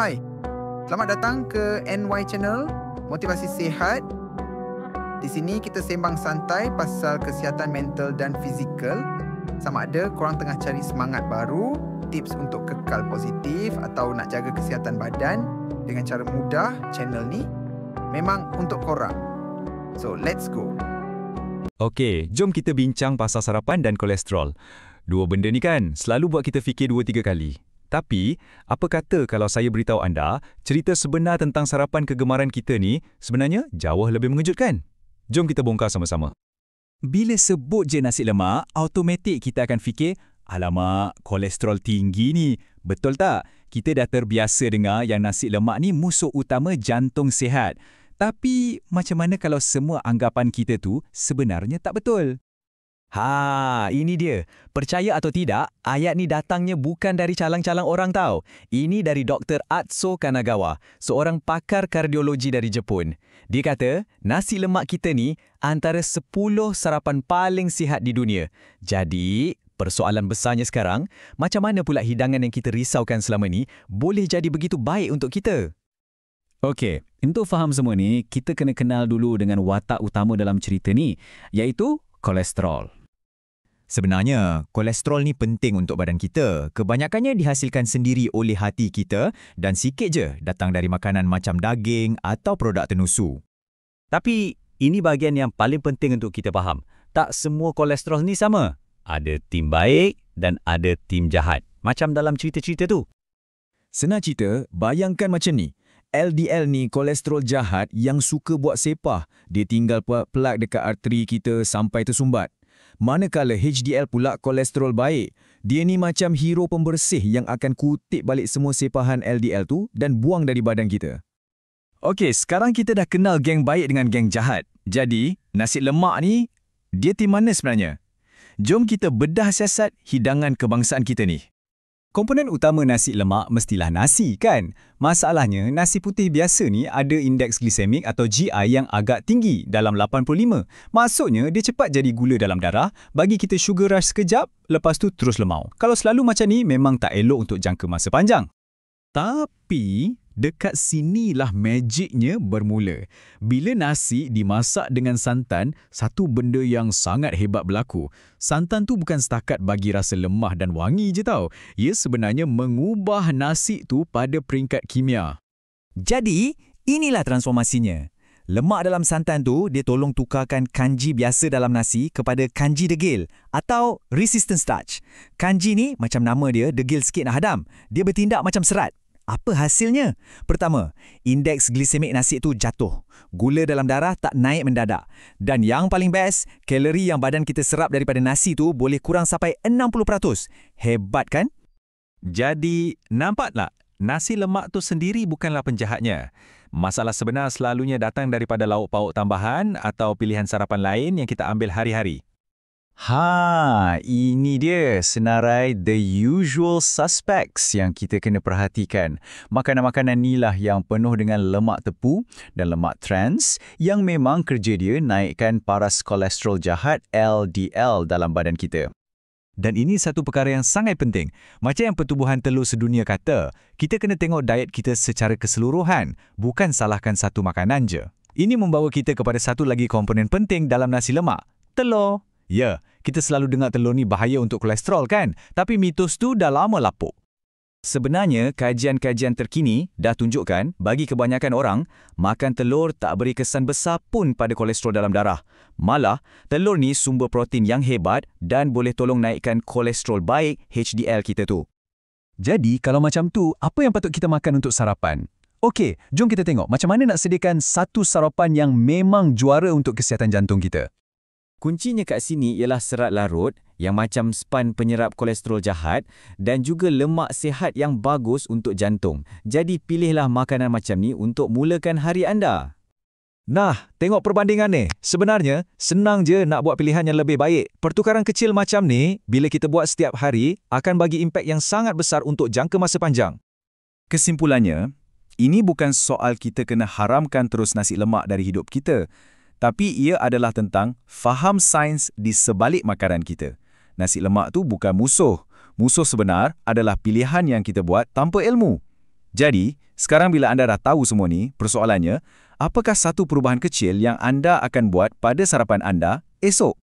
Hai, selamat datang ke NY Channel, Motivasi Sihat. Di sini kita sembang santai pasal kesihatan mental dan fizikal. Sama ada korang tengah cari semangat baru, tips untuk kekal positif atau nak jaga kesihatan badan dengan cara mudah, channel ni memang untuk korang. So, let's go. Okey, jom kita bincang pasal sarapan dan kolesterol. Dua benda ni kan selalu buat kita fikir 2-3 kali. Tapi, apa kata kalau saya beritahu anda, cerita sebenar tentang sarapan kegemaran kita ni sebenarnya jauh lebih mengejutkan? Jom kita bongkar sama-sama. Bila sebut je nasi lemak, automatik kita akan fikir, alamak, kolesterol tinggi ni. Betul tak? Kita dah terbiasa dengar yang nasi lemak ni musuh utama jantung sihat. Tapi, macam mana kalau semua anggapan kita tu sebenarnya tak betul? Ini dia. Percaya atau tidak, ayat ni datangnya bukan dari calang-calang orang tau. Ini dari Dr. Atso Kanagawa, seorang pakar kardiologi dari Jepun. Dia kata, nasi lemak kita ni antara 10 sarapan paling sihat di dunia. Jadi, persoalan besarnya sekarang, macam mana pula hidangan yang kita risaukan selama ni boleh jadi begitu baik untuk kita? Okey, untuk faham semua ni, kita kena kenal dulu dengan watak utama dalam cerita ni, iaitu kolesterol. Sebenarnya, kolesterol ni penting untuk badan kita. Kebanyakannya dihasilkan sendiri oleh hati kita dan sikit je datang dari makanan macam daging atau produk tenusu. Tapi, ini bahagian yang paling penting untuk kita faham. Tak semua kolesterol ni sama. Ada tim baik dan ada tim jahat. Macam dalam cerita-cerita tu. Senang cerita, bayangkan macam ni. LDL ni kolesterol jahat yang suka buat sepah. Dia tinggal buat plak dekat arteri kita sampai tersumbat. Manakala HDL pula kolesterol baik. Dia ni macam hero pembersih yang akan kutip balik semua sepahan LDL tu dan buang dari badan kita. Okey, sekarang kita dah kenal geng baik dengan geng jahat. Jadi, nasi lemak ni, dia tim mana sebenarnya? Jom kita bedah siasat hidangan kebangsaan kita ni. Komponen utama nasi lemak mestilah nasi, kan? Masalahnya, nasi putih biasa ni ada indeks glisemik atau GI yang agak tinggi dalam 85. Maksudnya, dia cepat jadi gula dalam darah, bagi kita sugar rush sekejap, lepas tu terus lemau. Kalau selalu macam ni, memang tak elok untuk jangka masa panjang. Tapi, dekat sinilah magicnya bermula. Bila nasi dimasak dengan santan, satu benda yang sangat hebat berlaku. Santan tu bukan setakat bagi rasa lemah dan wangi je tau. Ia sebenarnya mengubah nasi tu pada peringkat kimia. Jadi, inilah transformasinya. Lemak dalam santan tu, dia tolong tukarkan kanji biasa dalam nasi kepada kanji degil atau resistant starch. Kanji ni, macam nama dia, degil sikit nak hadam. Dia bertindak macam serat. Apa hasilnya? Pertama, indeks glisemik nasi tu jatuh. Gula dalam darah tak naik mendadak. Dan yang paling best, kalori yang badan kita serap daripada nasi tu boleh kurang sampai 60%. Hebat kan? Jadi, nampak tak? Nasi lemak tu sendiri bukanlah penjahatnya. Masalah sebenar selalunya datang daripada lauk pauk tambahan atau pilihan sarapan lain yang kita ambil hari-hari. Ini dia senarai the usual suspects yang kita kena perhatikan. Makanan-makanan inilah yang penuh dengan lemak tepu dan lemak trans yang memang kerja dia naikkan paras kolesterol jahat LDL dalam badan kita. Dan ini satu perkara yang sangat penting. Macam yang Pertubuhan Telur Sedunia kata, kita kena tengok diet kita secara keseluruhan, bukan salahkan satu makanan je. Ini membawa kita kepada satu lagi komponen penting dalam nasi lemak, telur. Ya, kita selalu dengar telur ni bahaya untuk kolesterol kan? Tapi mitos tu dah lama lapuk. Sebenarnya, kajian-kajian terkini dah tunjukkan bagi kebanyakan orang, makan telur tak beri kesan besar pun pada kolesterol dalam darah. Malah, telur ni sumber protein yang hebat dan boleh tolong naikkan kolesterol baik HDL kita tu. Jadi, kalau macam tu, apa yang patut kita makan untuk sarapan? Okey, jom kita tengok macam mana nak sediakan satu sarapan yang memang juara untuk kesihatan jantung kita. Kuncinya kat sini ialah serat larut yang macam span penyerap kolesterol jahat dan juga lemak sihat yang bagus untuk jantung. Jadi pilihlah makanan macam ni untuk mulakan hari anda. Nah, tengok perbandingan ni. Sebenarnya, senang je nak buat pilihan yang lebih baik. Pertukaran kecil macam ni, bila kita buat setiap hari, akan bagi impak yang sangat besar untuk jangka masa panjang. Kesimpulannya, ini bukan soal kita kena haramkan terus nasi lemak dari hidup kita. Tapi ia adalah tentang faham sains di sebalik makanan kita. Nasi lemak tu bukan musuh. Musuh sebenar adalah pilihan yang kita buat tanpa ilmu. Jadi, sekarang bila anda dah tahu semua ni, persoalannya, apakah satu perubahan kecil yang anda akan buat pada sarapan anda esok?